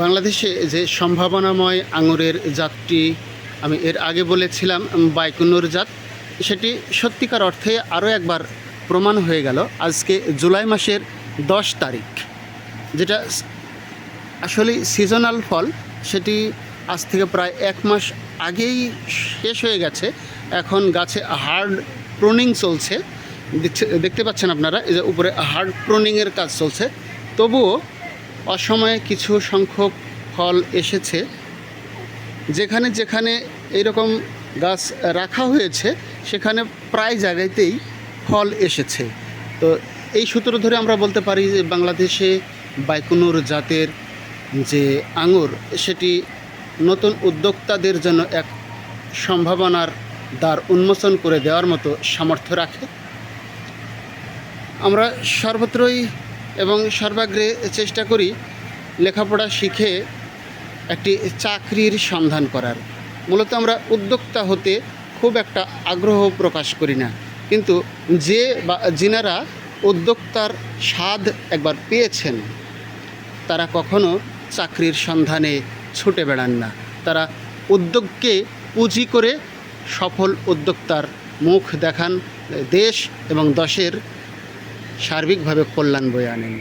বাংলাদেশে যে সম্ভাবনাময় আঙুরের জাতটি আমি এর আগে বলেছিলাম বাইকুনুর জাত, সেটি সত্যিকার অর্থে আরও একবার প্রমাণ হয়ে গেল আজকে জুলাই মাসের 10 তারিখ, যেটা আসলে সিজনাল ফল। সেটি আজ থেকে প্রায় 1 মাস আগেই শেষ হয়ে গেছে। এখন গাছে হার্ড প্রুনিং চলছে, দেখতে পাচ্ছেন আপনারা, এই যে উপরে হার্ড প্রুনিংয়ের কাজ চলছে। তবুও অসময়ে কিছু সংখ্যক ফল এসেছে। যেখানে যেখানে এইরকম গাছ রাখা হয়েছে সেখানে প্রায় জায়গাতেই ফল এসেছে। তো এই সূত্র ধরে আমরা বলতে পারি যে বাংলাদেশে বাইকুনুর জাতের যে আঙুর, সেটি নতুন উদ্যোক্তাদের জন্য এক সম্ভাবনার দ্বার উন্মোচন করে দেওয়ার মতো সামর্থ্য রাখে। আমরা সর্বত্রই এবং সর্বাগ্রে চেষ্টা করি লেখাপড়া শিখে একটি চাকরির সন্ধান করার। মূলত আমরা উদ্যোক্তা হতে খুব একটা আগ্রহ প্রকাশ করি না, কিন্তু যিনারা উদ্যোক্তার স্বাদ একবার পেয়েছেন তারা কখনো চাকরির সন্ধানে ছুটে বেড়ান না। তারা উদ্যোগকে পুঁজি করে সফল উদ্যোক্তার মুখ দেখান, দেশ এবং দেশের সার্বিকভাবে কল্যাণ বয়ে আনেন।